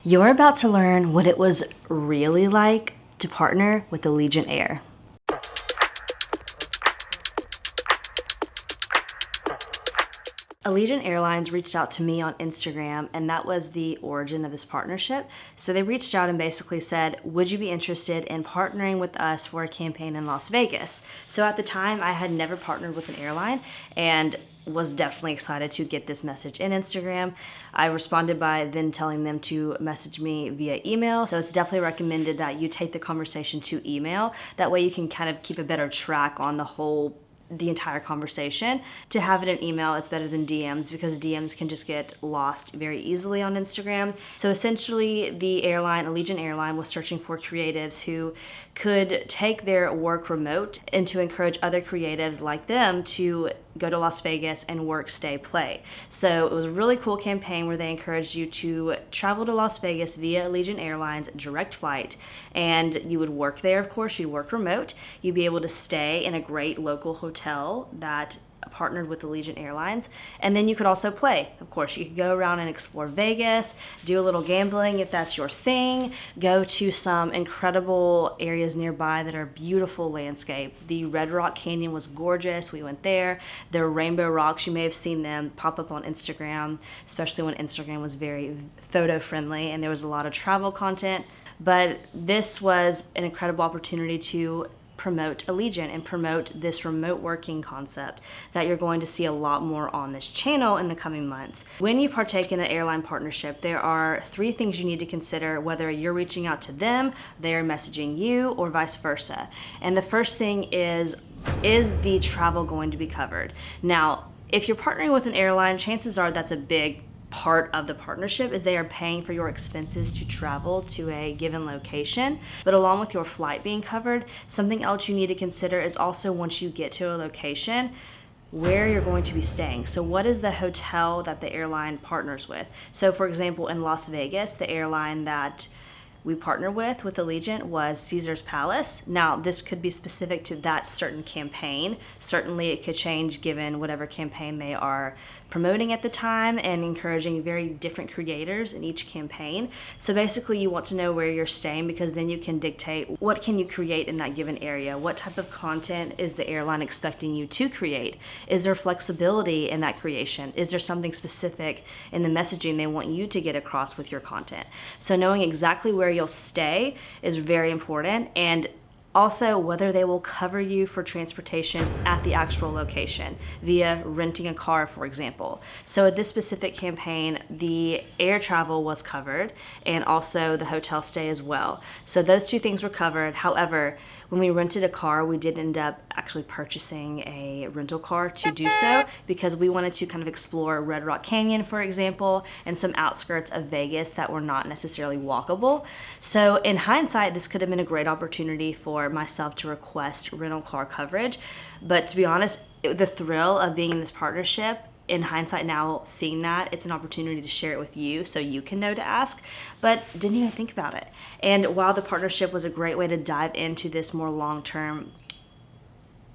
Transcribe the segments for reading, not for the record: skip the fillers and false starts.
You're about to learn what it was really like to partner with Allegiant Air. Allegiant Airlines reached out to me on Instagram, and that was the origin of this partnership. So they reached out and basically said, would you be interested in partnering with us for a campaign in Las Vegas? So at the time, I had never partnered with an airline and was definitely excited to get this message in Instagram. I responded by then telling them to message me via email. So it's definitely recommended that you take the conversation to email. That way you can kind of keep a better track on the entire conversation. To have it in email, it's better than DMs because DMs can just get lost very easily on Instagram. So essentially the airline, Allegiant Airline, was searching for creatives who could take their work remote and to encourage other creatives like them to go to Las Vegas and work, stay, play. So it was a really cool campaign where they encouraged you to travel to Las Vegas via Allegiant Airlines direct flight, and you would work there, of course. You'd work remote. You'd be able to stay in a great local hotel that partnered with Allegiant Airlines, and then you could also play. Of course, you could go around and explore Vegas, do a little gambling if that's your thing, go to some incredible areas nearby that are beautiful landscape. The Red Rock Canyon was gorgeous. We went there. There are rainbow rocks. You may have seen them pop up on Instagram, especially when Instagram was very photo friendly and there was a lot of travel content. But this was an incredible opportunity to promote Allegiant and promote this remote working concept that you're going to see a lot more on this channel in the coming months. When you partake in an airline partnership, there are 3 things you need to consider, whether you're reaching out to them, they're messaging you, or vice versa. And the first thing is the travel going to be covered? Now, if you're partnering with an airline, chances are that's a big part of the partnership is they are paying for your expenses to travel to a given location. But along with your flight being covered, something else you need to consider is also once you get to a location, where you're going to be staying. So what is the hotel that the airline partners with? So for example, in Las Vegas, the airline that we partner with Allegiant was Caesar's Palace. Now, this could be specific to that certain campaign. Certainly it could change given whatever campaign they are promoting at the time and encouraging very different creators in each campaign. So basically you want to know where you're staying because then you can dictate what can you create in that given area. What type of content is the airline expecting you to create? Is there flexibility in that creation? Is there something specific in the messaging they want you to get across with your content? So knowing exactly where you'll stay is very important, and also whether they will cover you for transportation at the actual location via renting a car, for example. So at this specific campaign, the air travel was covered and also the hotel stay as well. So those 2 things were covered. However, when we rented a car, we did end up actually purchasing a rental car to do so because we wanted to kind of explore Red Rock Canyon, for example, and some outskirts of Vegas that were not necessarily walkable. So in hindsight, this could have been a great opportunity for myself to request rental car coverage. But to be honest, the thrill of being in this partnership, in hindsight now, seeing that, it's an opportunity to share it with you so you can know to ask, but didn't even think about it. And while the partnership was a great way to dive into this more long-term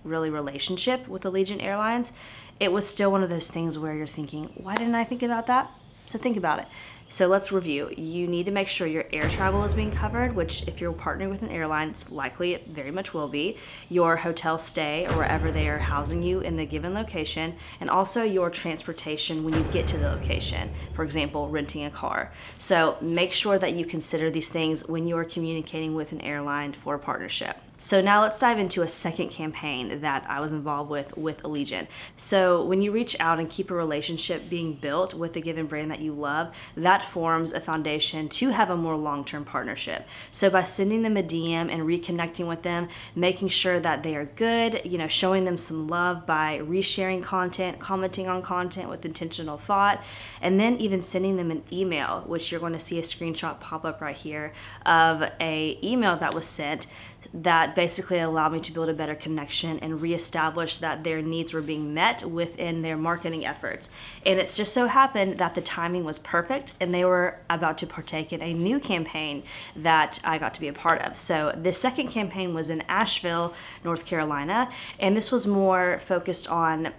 really relationship with Allegiant Airlines, it was still one of those things where you're thinking, why didn't I think about that? So think about it. So let's review. You need to make sure your air travel is being covered, which if you're partnering with an airline, it's likely it very much will be. Your hotel stay or wherever they are housing you in the given location, and also your transportation when you get to the location. For example, renting a car. So make sure that you consider these things when you are communicating with an airline for a partnership. So now let's dive into a second campaign that I was involved with Allegiant. So when you reach out and keep a relationship being built with a given brand that you love, that forms a foundation to have a more long-term partnership. So by sending them a DM and reconnecting with them, making sure that they are good, showing them some love by resharing content, commenting on content with intentional thought, and then even sending them an email, which you're going to see a screenshot pop up right here of a email that was sent that basically allowed me to build a better connection and reestablish that their needs were being met within their marketing efforts. And it's just so happened that the timing was perfect and they were about to partake in a new campaign that I got to be a part of. So the second campaign was in Asheville, North Carolina, and this was more focused on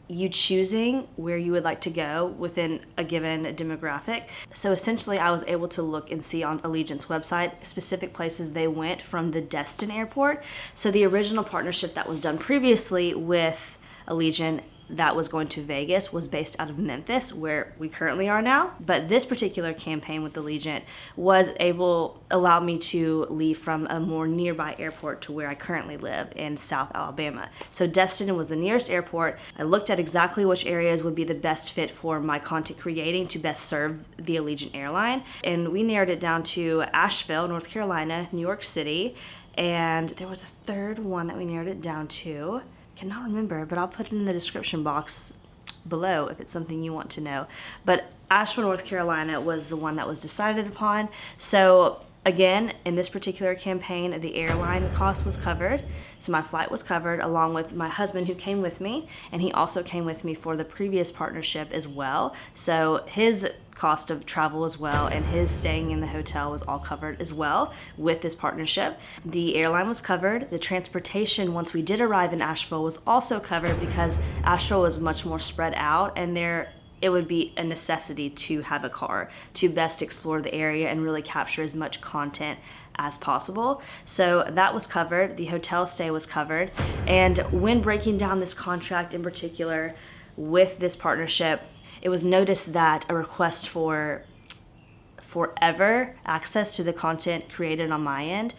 you choosing where you would like to go within a given demographic. So essentially I was able to look and see on Allegiant's website specific places they went from the Destin airport. So the original partnership that was done previously with Allegiant that was going to Vegas was based out of Memphis, where we currently are now. But this particular campaign with Allegiant allowed me to leave from a more nearby airport to where I currently live in South Alabama. So Destin was the nearest airport. I looked at exactly which areas would be the best fit for my content creating to best serve the Allegiant airline. And we narrowed it down to Asheville, North Carolina, New York City, and there was a third one that we narrowed it down to. Cannot remember, but I'll put it in the description box below if it's something you want to know. But Asheville, North Carolina was the one that was decided upon. So again, in this particular campaign, the airline cost was covered. So my flight was covered along with my husband who came with me, and he also came with me for the previous partnership as well. So his cost of travel as well and his staying in the hotel was all covered as well with this partnership. The airline was covered. The transportation once we did arrive in Asheville was also covered because Asheville was much more spread out, and it would be a necessity to have a car to best explore the area and really capture as much content as possible. So that was covered. The hotel stay was covered. And when breaking down this contract in particular with this partnership, it was noticed that a request for forever access to the content created on my end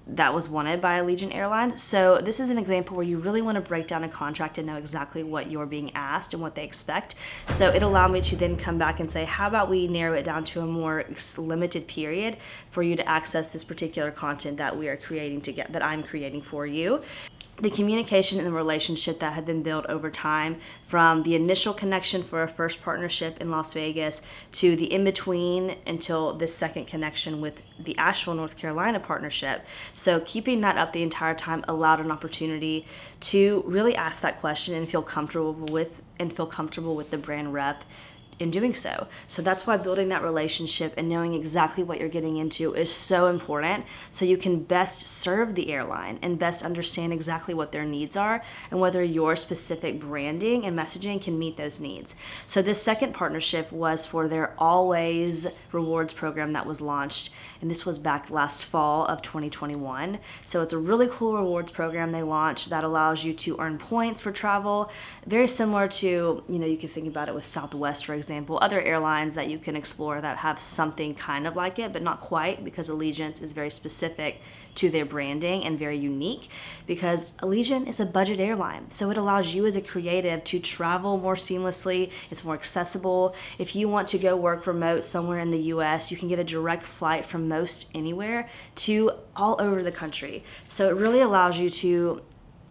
that was wanted by Allegiant Airlines. So this is an example where you really want to break down a contract and know exactly what you're being asked and what they expect. So it allowed me to then come back and say, how about we narrow it down to a more limited period for you to access this particular content that we are creating that I'm creating for you. The communication and the relationship that had been built over time, from the initial connection for our first partnership in Las Vegas to the in-between until this second connection with the Asheville, North Carolina partnership. So keeping that up the entire time allowed an opportunity to really ask that question and feel comfortable with the brand rep in doing so. So that's why building that relationship and knowing exactly what you're getting into is so important, so you can best serve the airline and best understand exactly what their needs are and whether your specific branding and messaging can meet those needs. So this second partnership was for their Always rewards program that was launched, and this was back last fall of 2021. So it's a really cool rewards program they launched that allows you to earn points for travel, very similar to, you can think about it with Southwest, for example, other airlines that you can explore that have something kind of like it, but not quite, because Allegiant is very specific to their branding and very unique, because Allegiant is a budget airline. So it allows you as a creative to travel more seamlessly. It's more accessible. If you want to go work remote somewhere in the US, you can get a direct flight from most anywhere to all over the country. So it really allows you to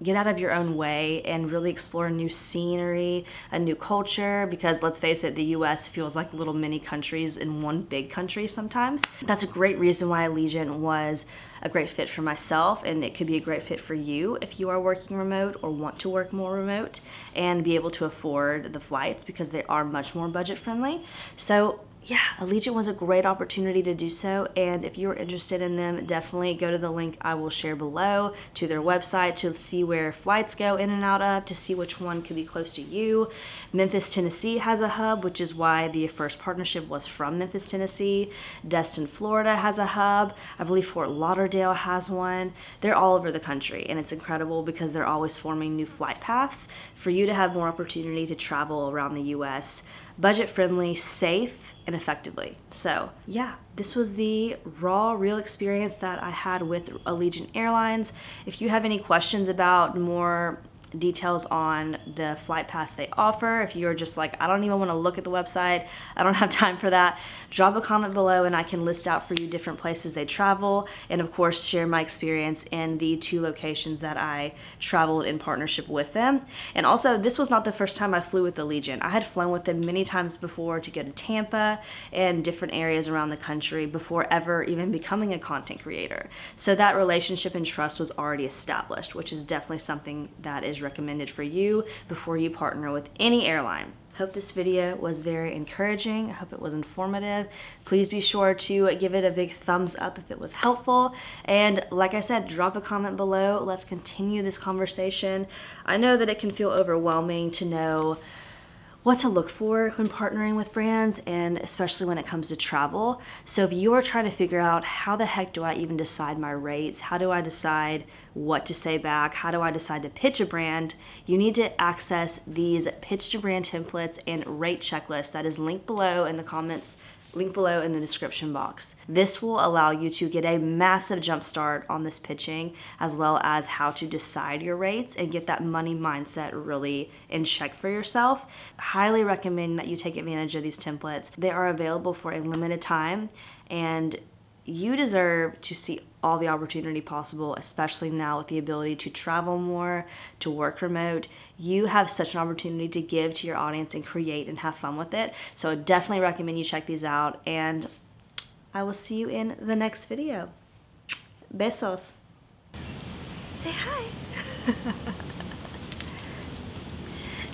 get out of your own way and really explore new scenery, a new culture, because let's face it, the US feels like little mini countries in one big country sometimes. That's a great reason why Allegiant was a great fit for myself, and it could be a great fit for you if you are working remote or want to work more remote and be able to afford the flights, because they are much more budget friendly. So yeah, Allegiant was a great opportunity to do so, and if you're interested in them, definitely go to the link I will share below to their website to see where flights go in and out of, to see which one could be close to you. Memphis, Tennessee has a hub, which is why the first partnership was from Memphis, Tennessee. Destin, Florida has a hub. I believe Fort Lauderdale has one. They're all over the country, and it's incredible because they're always forming new flight paths for you to have more opportunity to travel around the US, budget friendly, safe, and effectively. So yeah, this was the raw, real experience that I had with Allegiant Airlines. If you have any questions about more details on the flight pass they offer, if you're just like, I don't even want to look at the website, I don't have time for that, drop a comment below and I can list out for you different places they travel, and of course share my experience in the 2 locations that I traveled in partnership with them. And also, this was not the first time I flew with Allegiant. I had flown with them many times before to go to Tampa and different areas around the country before ever even becoming a content creator. So that relationship and trust was already established, which is definitely something that is recommended for you before you partner with any airline. Hope this video was very encouraging. I hope it was informative. Please be sure to give it a big thumbs up if it was helpful. And like I said, drop a comment below. Let's continue this conversation. I know that it can feel overwhelming to know what to look for when partnering with brands, and especially when it comes to travel. So if you are trying to figure out how the heck do I even decide my rates, how do I decide what to say back, how do I decide to pitch a brand, you need to access these pitch to brand templates and rate checklist that is linked below in the comments, link below in the description box. This will allow you to get a massive jump start on this pitching, as well as how to decide your rates and get that money mindset really in check for yourself. I highly recommend that you take advantage of these templates. They are available for a limited time, and you deserve to see all the opportunity possible, especially now with the ability to travel more, to work remote. You have such an opportunity to give to your audience and create and have fun with it. So I definitely recommend you check these out, and I will see you in the next video. Besos. Say hi.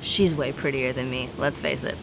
She's way prettier than me, let's face it.